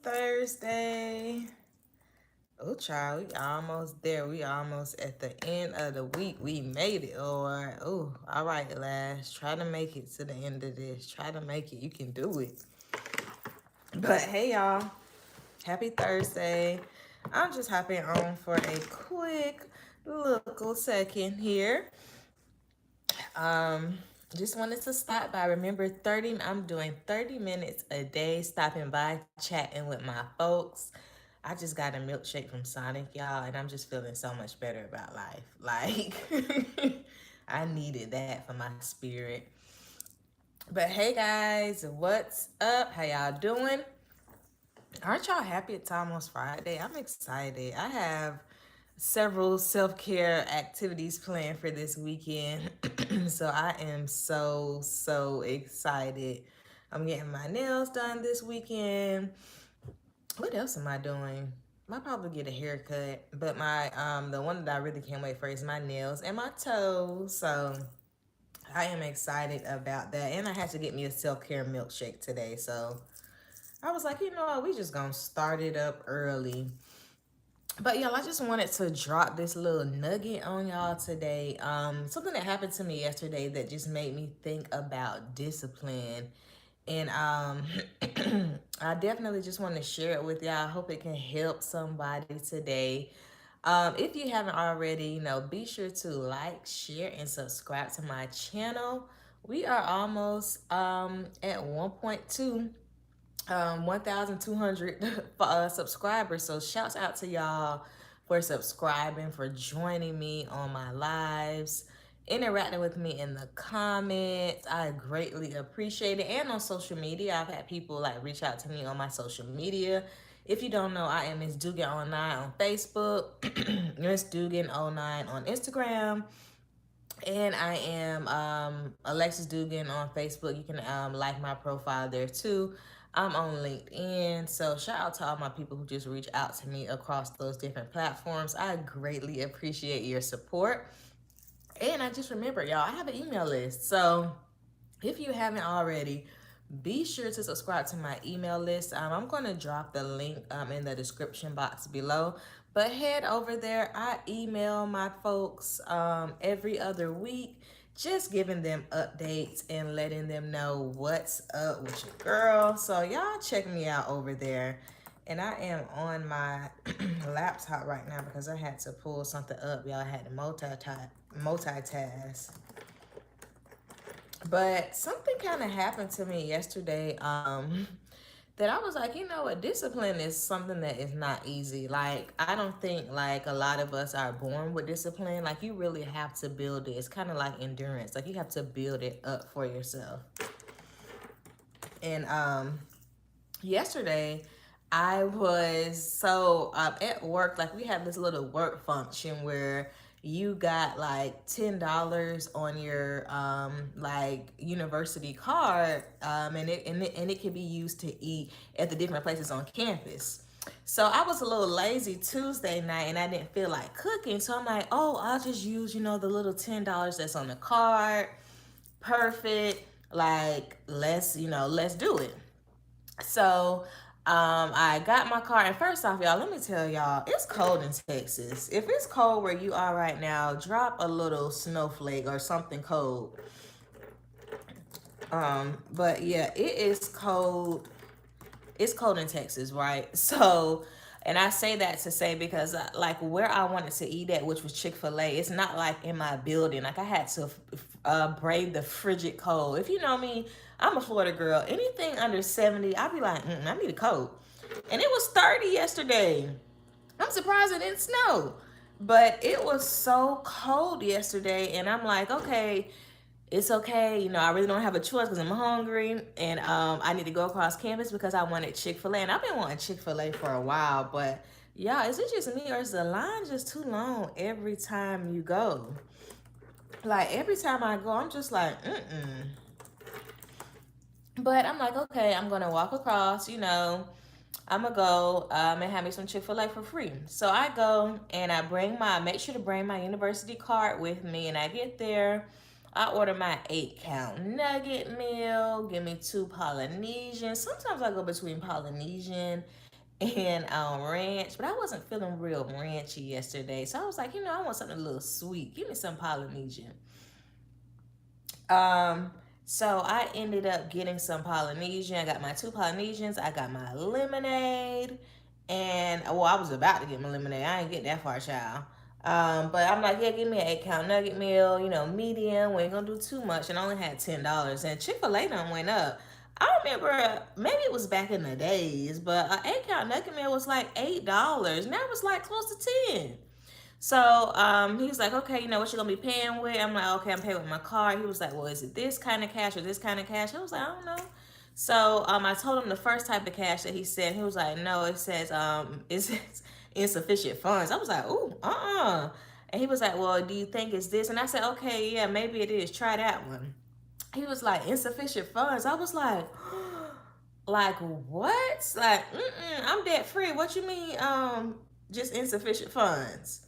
Thursday. Oh, child, we almost there. We almost at the end of the week. We made it, Lord. Oh, all right, Lash. Try to make it to the end of this. Try to make it. You can do it. But hey, y'all. Happy Thursday. I'm just hopping on for a quick little second here. Um, just wanted to stop by. Remember, I'm doing 30 minutes a day, stopping by, chatting with my folks. I just got a milkshake from Sonic, y'all, and I'm just feeling so much better about life. Like, I needed that for my spirit. But hey, guys, what's up? How y'all doing? Aren't y'all happy it's almost Friday? I'm excited. I have several self-care activities planned for this weekend. So I am so excited. I'm getting my nails done this weekend. What else am I doing? I'll probably get a haircut, but my the one that I really can't wait for is my nails and my toes. So I am excited about that. And I had to get me a self-care milkshake today. So I was like, you know what, we just gonna start it up early. But y'all, I just wanted to drop this little nugget on y'all today. Something that happened to me yesterday that just made me think about discipline. And I definitely just want to share it with y'all. I hope it can help somebody today. If you haven't already, be sure to like, share, and subscribe to my channel. We are almost at 1.2 1,200 subscribers. So shouts out to y'all for subscribing, for joining me on my lives, interacting with me in the comments. I greatly appreciate it. And on social media, I've had people like reach out to me on my social media. If you don't know, I am Miss Dugan09 on Facebook, Miss Dugan09 on Instagram, and I am Alexis Dugan on Facebook. You can like my profile there too. I'm on LinkedIn. So shout out to all my people who just reach out to me across those different platforms. I greatly appreciate your support. And I just remember, y'all, I have an email list. So if you haven't already, be sure to subscribe to my email list. I'm going to drop the link in the description box below. But head over there. I email my folks every other week, just giving them updates and letting them know what's up with your girl. So y'all check me out over there. And I am on my laptop right now because I had to pull something up. Y'all had to multitask. But something kind of happened to me yesterday that I was like, you know what, discipline is something that is not easy. Like, I don't think like a lot of us are born with discipline. Like, you really have to build it. It's kind of like endurance. Like, you have to build it up for yourself. And yesterday I was at work. Like, we have this little work function where you got like $10 on your like university card, and it can be used to eat at the different places on campus. So I was a little lazy Tuesday night and I didn't feel like cooking. So I'm like, oh, I'll just use, the little $10 that's on the card. Perfect. Like, let's do it. So I got my car, and first off, y'all, let me tell y'all, it's cold in Texas. If it's cold where you are right now, drop a little snowflake or something cold. But yeah, it is cold. It's cold in Texas, right? So, and I say that to say because like where I wanted to eat at, which was Chick-fil-A, it's not like in my building. Like, I had to brave the frigid cold. If you know me, I'm a Florida girl. Anything under 70, I'll be like, I need a coat. And it was 30 yesterday. I'm surprised it didn't snow. But it was so cold yesterday, and I'm like, okay, it's okay. I really don't have a choice because I'm hungry, and I need to go across campus because I wanted Chick-fil-A. And I've been wanting Chick-fil-A for a while, but y'all, is it just me or is the line just too long every time you go? Like, every time I go, I'm just like, But I'm like, okay, I'm going to walk across, I'm going to go and have me some Chick-fil-A for free. So I go and make sure to bring my university card with me. And I get there, I order my 8-count nugget meal, give me 2 Polynesian. Sometimes I go between Polynesian and ranch, but I wasn't feeling real ranchy yesterday. So I was like, I want something a little sweet. Give me some Polynesian. Um, so I ended up getting some Polynesian. I got my two Polynesians. I got my lemonade, and well, I was about to get my lemonade. I didn't get that far, child. But I'm like, yeah, give me an 8 count nugget meal. Medium. We ain't gonna do too much, and I only had $10. And Chick-fil-A done went up. I remember maybe it was back in the days, but an 8 count nugget meal was like $8. Now it's like close to 10. So he was like, okay, what you gonna be paying with? I'm like, okay, I'm paying with my card. He was like, well, is it this kind of cash or this kind of cash? I was like, I don't know. So I told him the first type of cash that he said. He was like, no, it says insufficient funds. I was like, ooh, And he was like, well, do you think it's this? And I said, okay, yeah, maybe it is. Try that one. He was like, insufficient funds. I was like what? Like, I'm debt free. What you mean? Just insufficient funds.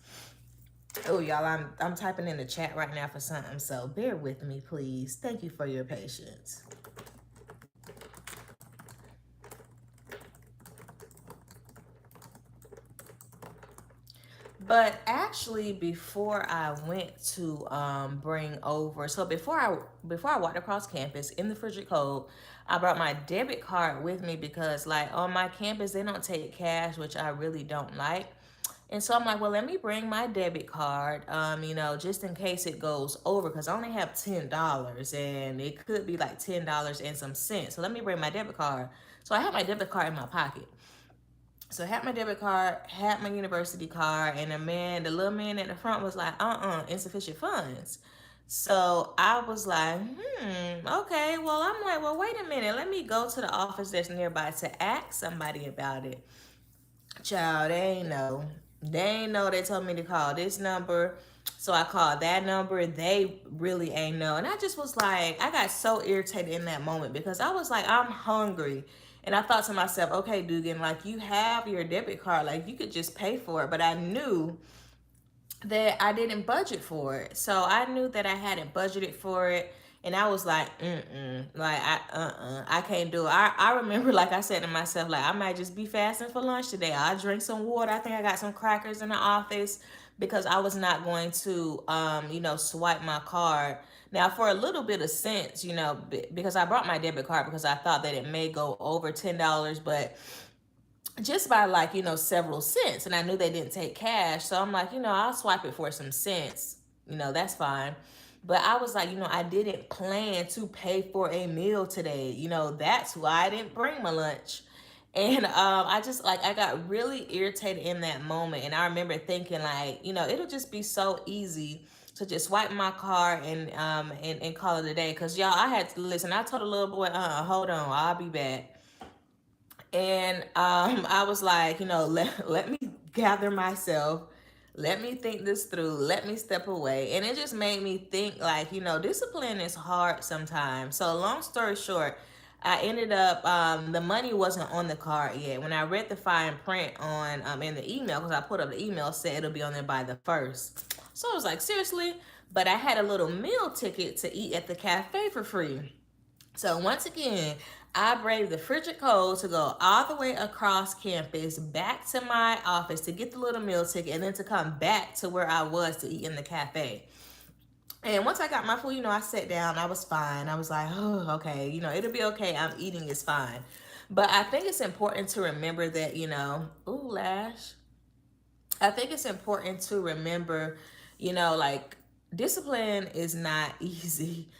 Oh, y'all, I'm typing in the chat right now for something, so bear with me, please. Thank you for your patience. But actually, before I went to bring over, so before I walked across campus in the frigid cold, I brought my debit card with me because, like, on my campus they don't take cash, which I really don't like. And so I'm like, well, let me bring my debit card, just in case it goes over, because I only have $10 and it could be like $10 and some cents. So let me bring my debit card. So I had my debit card in my pocket. So I had my debit card, had my university card, and the little man at the front was like, insufficient funds. So I was like, okay. Well, I'm like, well, wait a minute. Let me go to the office that's nearby to ask somebody about it. Child, they ain't know. They ain't know. They told me to call this number. So I called that number. They really ain't know. And I just was like, I got so irritated in that moment because I was like, I'm hungry. And I thought to myself, okay, Dugan, like, you have your debit card. Like, you could just pay for it. But I knew that I didn't budget for it. So I knew that I hadn't budgeted for it. And I was like, like, I can't do it. I remember, like I said to myself, like, I might just be fasting for lunch today. I'll drink some water. I think I got some crackers in the office because I was not going to, swipe my card. Now, for a little bit of sense, because I brought my debit card because I thought that it may go over $10, but just by, like, several cents. And I knew they didn't take cash. So I'm like, I'll swipe it for some cents. That's fine. But I was like, I didn't plan to pay for a meal today. That's why I didn't bring my lunch. And I just, like, I got really irritated in that moment. And I remember thinking, like, it'll just be so easy to just swipe my card and call it a day. Because, y'all, I had to listen. I told the little boy, hold on, I'll be back. And I was like, let me gather myself. Let me think this through. Let me step away. And it just made me think, like, discipline is hard sometimes. So long story short, I ended up, the money wasn't on the card yet. When I read the fine print on in the email, because I put up the email, said it'll be on there by the 1st. So I was like, seriously? But I had a little meal ticket to eat at the cafe for free. So once again, I braved the frigid cold to go all the way across campus back to my office to get the little meal ticket and then to come back to where I was to eat in the cafe. And once I got my food, I sat down. I was fine. I was like, oh, okay. It'll be okay. I'm eating is fine. But I think it's important to remember that, ooh, Lash. I think it's important to remember, like, discipline is not easy.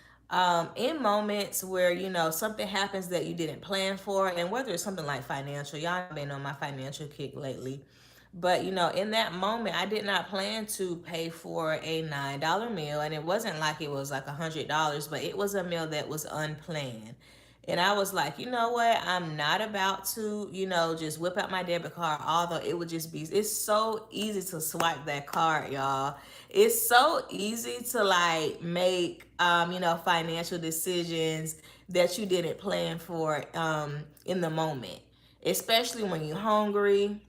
In moments where, something happens that you didn't plan for, and whether it's something like financial, y'all been on my financial kick lately. But, in that moment, I did not plan to pay for a $9 meal. And it wasn't like it was like $100, but it was a meal that was unplanned. And I was like, you know what? I'm not about to, just whip out my debit card, although it would just be, it's so easy to swipe that card, y'all. It's so easy to, like, make, financial decisions that you didn't plan for in the moment, especially when you're hungry.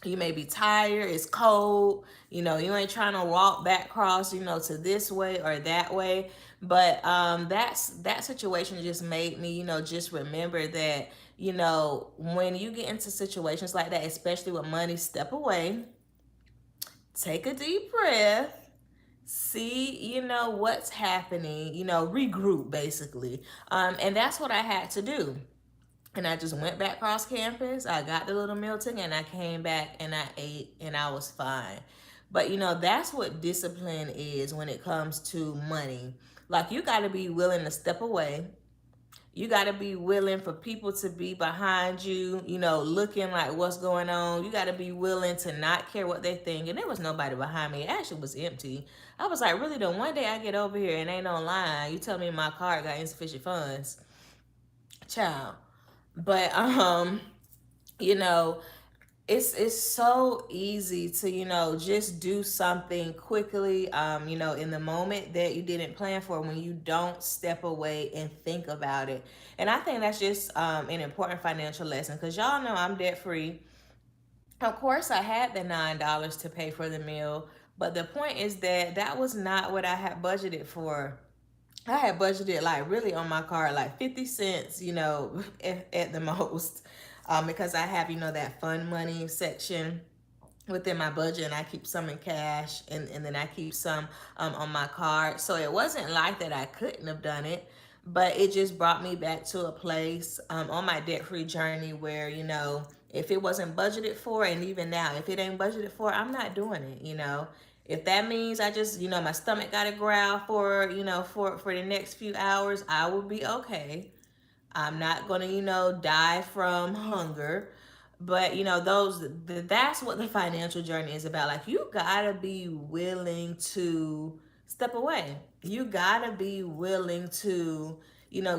You may be tired, it's cold, you ain't trying to walk back across, to this way or that way. But that situation just made me, just remember that, When you get into situations like that, especially with money, step away, take a deep breath, see, what's happening, regroup basically. And that's what I had to do. And I just went back across campus. I got the little meal ticket and I came back and I ate and I was fine. But that's what discipline is when it comes to money. Like, you got to be willing to step away. You got to be willing for people to be behind you, looking like what's going on. You got to be willing to not care what they think. And there was nobody behind me. It actually was empty. I was like, really, the one day I get over here and ain't no line, you tell me my card got insufficient funds. Child. But you know, it's so easy to just do something quickly in the moment that you didn't plan for, when you don't step away and think about it. And I think that's just an important financial lesson, because y'all know I'm debt free. Of course, I had the $9 to pay for the meal, but the point is that that was not what I had budgeted for. I had budgeted, like, really on my card like 50 cents, at the most, because I have, that fun money section within my budget, and I keep some in cash, and then I keep some on my card. So it wasn't like that I couldn't have done it, but it just brought me back to a place on my debt-free journey where, if it wasn't budgeted for, and even now, if it ain't budgeted for, I'm not doing it. If that means I just, my stomach got to growl for, for the next few hours, I will be okay. I'm not going to, die from hunger. But, that's what the financial journey is about. Like, you got to be willing to step away. You got to be willing to,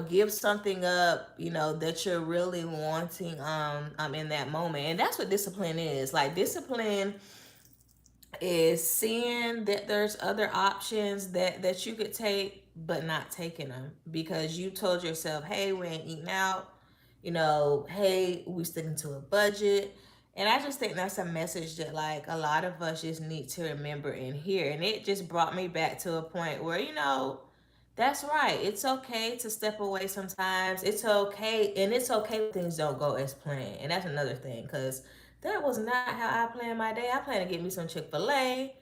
give something up, that you're really wanting in that moment. And that's what discipline is. Like, discipline is seeing that there's other options that you could take, but not taking them because you told yourself, hey, we ain't eating out, hey, we sticking to a budget. And I just think that's a message that, like, a lot of us just need to remember and hear. And it just brought me back to a point where, that's right. It's okay to step away sometimes. It's okay. And it's okay when things don't go as planned. And that's another thing, because that was not how I planned my day. I plan to get me some Chick-fil-A,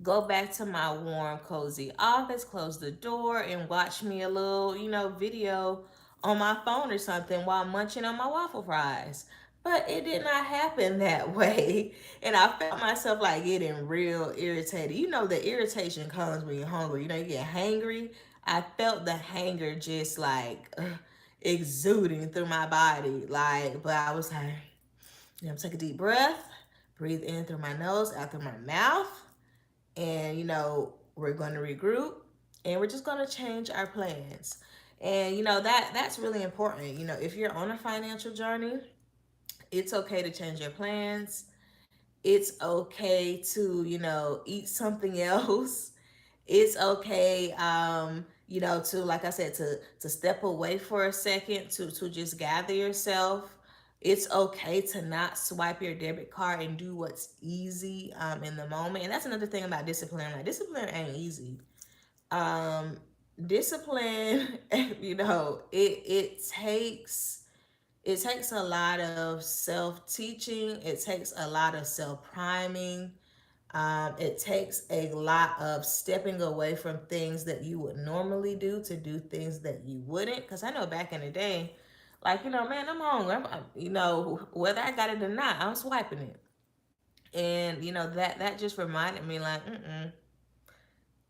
go back to my warm, cozy office, close the door, and watch me a little, video on my phone or something while munching on my waffle fries. But it did not happen that way. And I felt myself, like, getting real irritated. The irritation comes when you're hungry. You get hangry. I felt the hanger just, like, exuding through my body. Like, but I was like, take a deep breath, breathe in through my nose, out through my mouth. And, we're going to regroup, and we're just going to change our plans. And, that's really important. If you're on a financial journey, it's okay to change your plans. It's okay to, eat something else. It's okay, to, like I said, to step away for a second, to just gather yourself. It's okay to not swipe your debit card and do what's easy in the moment. And that's another thing about discipline. Like, discipline ain't easy. Um, Discipline, it takes a lot of self-teaching. It takes a lot of self-priming. It takes a lot of stepping away from things that you would normally do to do things that you wouldn't. Because I know back in the day, like, man, I'm hungry. Whether I got it or not, I'm swiping it. And, that just reminded me, like,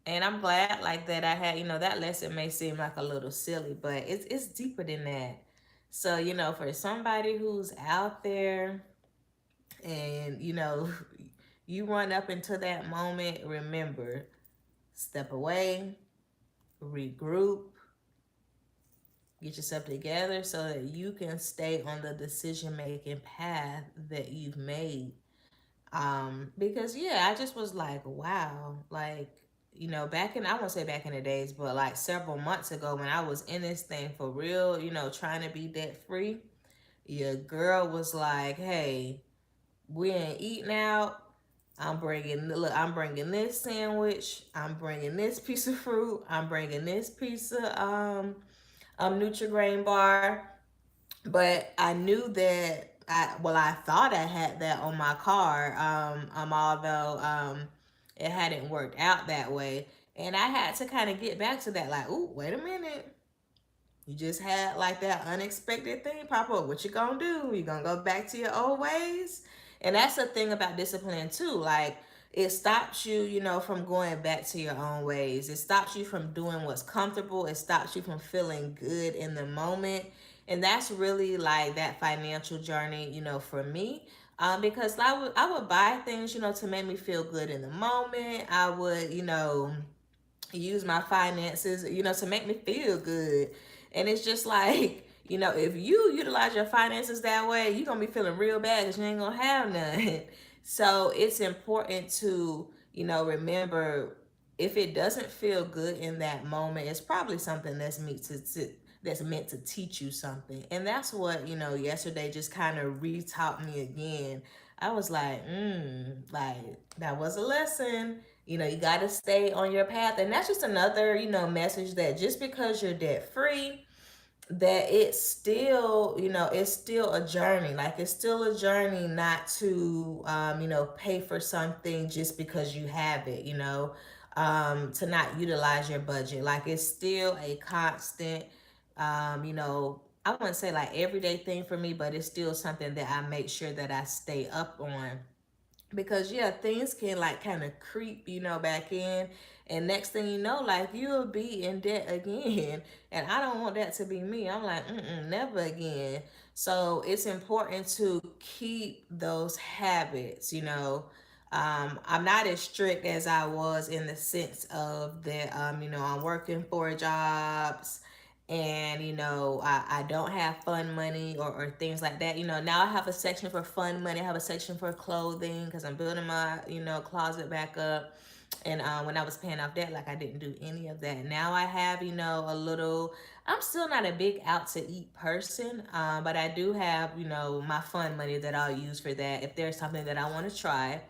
And I'm glad, like, that I had, that lesson may seem like a little silly, but it's deeper than that. So, for somebody who's out there and, you run up into that moment, remember, step away, regroup, get yourself together so that you can stay on the decision-making path that you've made. Because, yeah, I just was like, wow, like, I won't say back in the days, but like several months ago when I was in this thing for real, trying to be debt free, your girl was like, hey, we ain't eating out. I'm bringing this sandwich. I'm bringing this piece of fruit. I'm bringing this piece of Nutri-Grain bar. But I knew that I thought I had that on my car. Although it hadn't worked out that way, and I had to kind of get back to that. Like, ooh, wait a minute. You just had like that unexpected thing pop up. What you gonna do? You gonna go back to your old ways? And that's the thing about discipline too. Like, it stops you, from going back to your own ways. It stops you from doing what's comfortable. It stops you from feeling good in the moment. And that's really like that financial journey, for me. Because I would buy things, to make me feel good in the moment. I would, use my finances, to make me feel good. And it's just like, if you utilize your finances that way, you're going to be feeling real bad because you ain't going to have none. So it's important to, remember, if it doesn't feel good in that moment, it's probably something that's meant to teach you something. And that's what, yesterday just kind of re-taught me again. I was like that was a lesson. You got to stay on your path. And that's just another, message that just because you're debt free, that it's still a journey. Like, it's still a journey not to pay for something just because you have it, to not utilize your budget. Like, it's still a constant, I wouldn't say like everyday thing for me, but it's still something that I make sure that I stay up on. Because yeah, things can like kind of creep, back in, and next thing you know, like, you'll be in debt again. And I don't want that to be me. I'm like, never again. So it's important to keep those habits. I'm not as strict as I was, in the sense of that, I'm working 4 jobs, and I don't have fun money, or things like that. Now I have a section for fun money. I have a section for clothing, because I'm building my closet back up. And when I was paying off debt, like, I didn't do any of that. Now I have, a little. I'm still not a big out to eat person, but I do have, my fun money that I'll use for that if there's something that I want to try.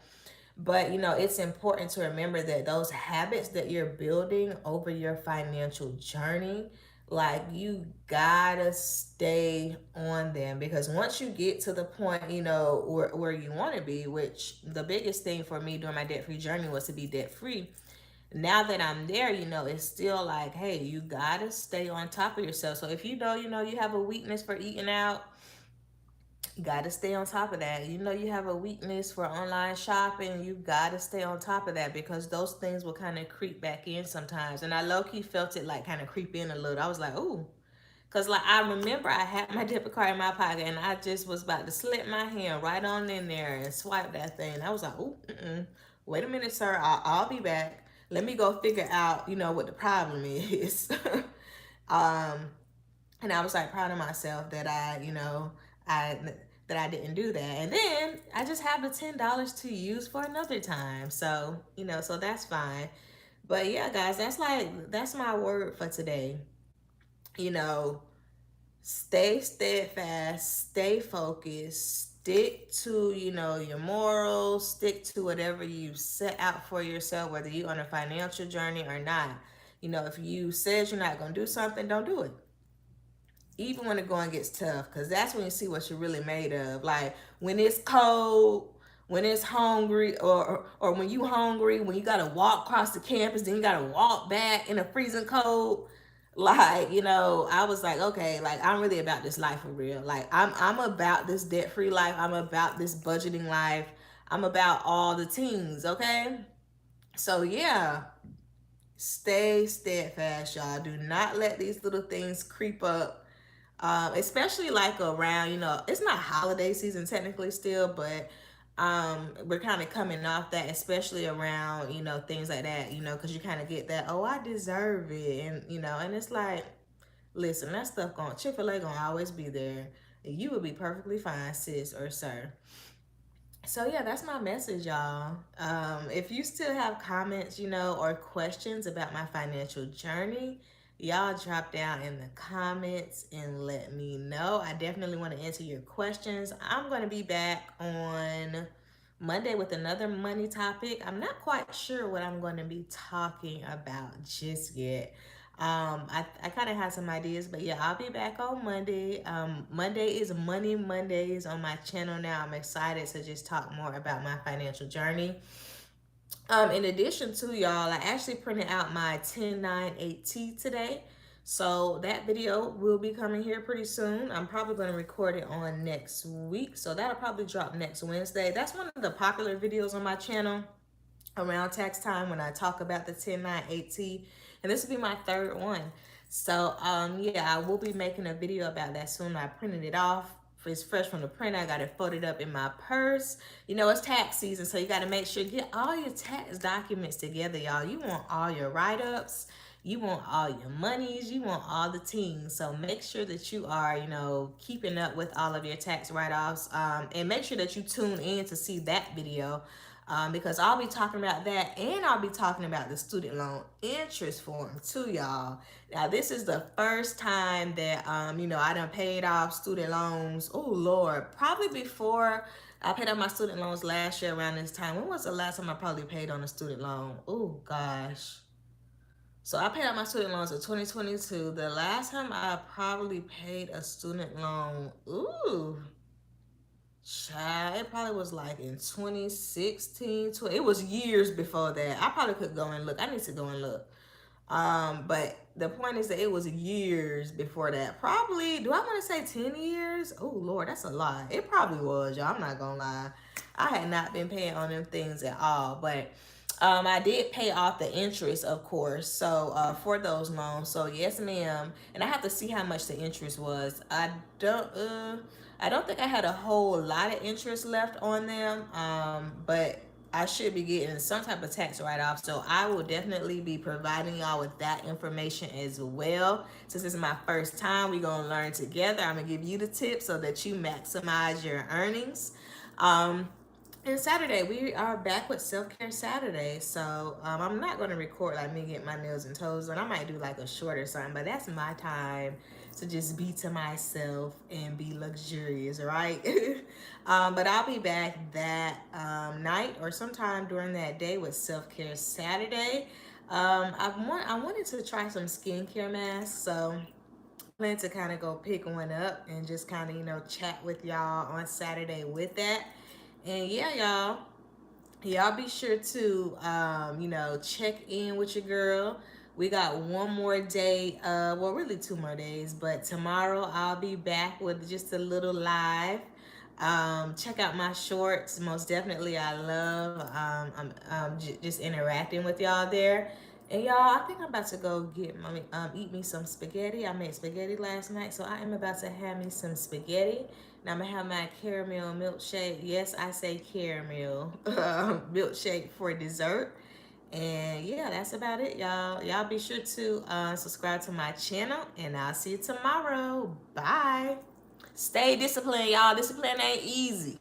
But it's important to remember that those habits that you're building over your financial journey, like, you gotta stay on them. Because once you get to the point, where you want to be, which the biggest thing for me during my debt free journey was to be debt free. Now that I'm there, it's still like, hey, you gotta stay on top of yourself. So if you have a weakness for eating out, you got to stay on top of that. You have a weakness for online shopping. You got to stay on top of that, because those things will kind of creep back in sometimes. And I low key felt it like kind of creep in a little. I was like, ooh. Because, like, I remember I had my debit card in my pocket, and I just was about to slip my hand right on in there and swipe that thing. I was like, ooh, wait a minute, sir. I'll be back. Let me go figure out, what the problem is. um, and I was like proud of myself that I that I didn't do that. And then I just have the $10 to use for another time. So, so that's fine. But yeah, guys, that's my word for today. You know, stay steadfast, stay focused, stick to, your morals, stick to whatever you set out for yourself, whether you're on a financial journey or not. If you said you're not going to do something, don't do it, even when the going gets tough, because that's when you see what you're really made of. Like, when it's cold, when it's hungry, or when you hungry, when you gotta walk across the campus, then you gotta walk back in the freezing cold. Like, I was like, okay, like, I'm really about this life for real. Like, I'm about this debt free life. I'm about this budgeting life. I'm about all the things, okay? So yeah, stay steadfast, y'all. Do not let these little things creep up, especially like around, it's not holiday season technically still, but we're kind of coming off that, especially around, things like that, because you kind of get that, oh, I deserve it. And, and it's like, listen, that stuff Chick-fil-A gonna always be there. You will be perfectly fine, sis or sir. So yeah, that's my message, y'all. If you still have comments, or questions about my financial journey, y'all drop down in the comments and let me know. I definitely want to answer your questions. I'm going to be back on Monday with another money topic. I'm not quite sure what I'm going to be talking about just yet. I kind of have some ideas, but yeah, I'll be back on Monday. Monday is Money Mondays on my channel now. I'm excited to just talk more about my financial journey. In addition to y'all, I actually printed out my 1098T today. So that video will be coming here pretty soon. I'm probably going to record it on next week. So that'll probably drop next Wednesday. That's one of the popular videos on my channel around tax time when I talk about the 1098T. And this will be my third one. So yeah, I will be making a video about that soon. I printed it off. It's fresh from the print. I got it folded up in my purse. You know, it's tax season, so you got to make sure you get all your tax documents together, y'all. You want all your write-ups. You want all your monies. You want all the things. So make sure that you are, you know, keeping up with all of your tax write-offs. And make sure that you tune in to see that video. Because I'll be talking about that, and I'll be talking about the student loan interest form too, y'all. Now, this is the first time that, you know, I done paid off student loans. Oh, Lord. Probably before I paid off my student loans last year around this time. When was the last time I probably paid on a student loan? Oh, gosh. So I paid off my student loans in 2022. The last time I probably paid a student loan, ooh, child, it probably was like in 2016. It was years before that. I probably could go and look. I need to go and look. But the point is that it was years before that. Probably, do I want to say 10 years? Oh, Lord, that's a lie. It probably was, y'all. I'm not going to lie. I had not been paying on them things at all. But I did pay off the interest, of course, so for those loans. So yes, ma'am. And I have to see how much the interest was. I don't think I had a whole lot of interest left on them. But I should be getting some type of tax write-off. So I will definitely be providing y'all with that information as well. Since this is my first time, we're gonna learn together. I'm gonna give you the tips so that you maximize your earnings. And Saturday, we are back with Self-Care Saturday. So I'm not going to record like me getting my nails and toes done. I might do like a short or something, but that's my time to just be to myself and be luxurious, right? But I'll be back that night or sometime during that day with Self-Care Saturday. I wanted to try some skincare masks, so I plan to kind of go pick one up and just kind of, you know, chat with y'all on Saturday with that. And yeah, y'all be sure to, you know, check in with your girl. We got one more day, well, really 2 more days, but tomorrow I'll be back with just a little live. Check out my shorts. Most definitely, I love just interacting with y'all there. And y'all, I think I'm about to go get eat me some spaghetti. I made spaghetti last night, so I am about to have me some spaghetti. Now I'm gonna have my caramel milkshake. Yes, I say caramel milkshake for dessert. And yeah, that's about it, y'all. Y'all be sure to subscribe to my channel, and I'll see you tomorrow. Bye. Stay disciplined, y'all. Discipline ain't easy.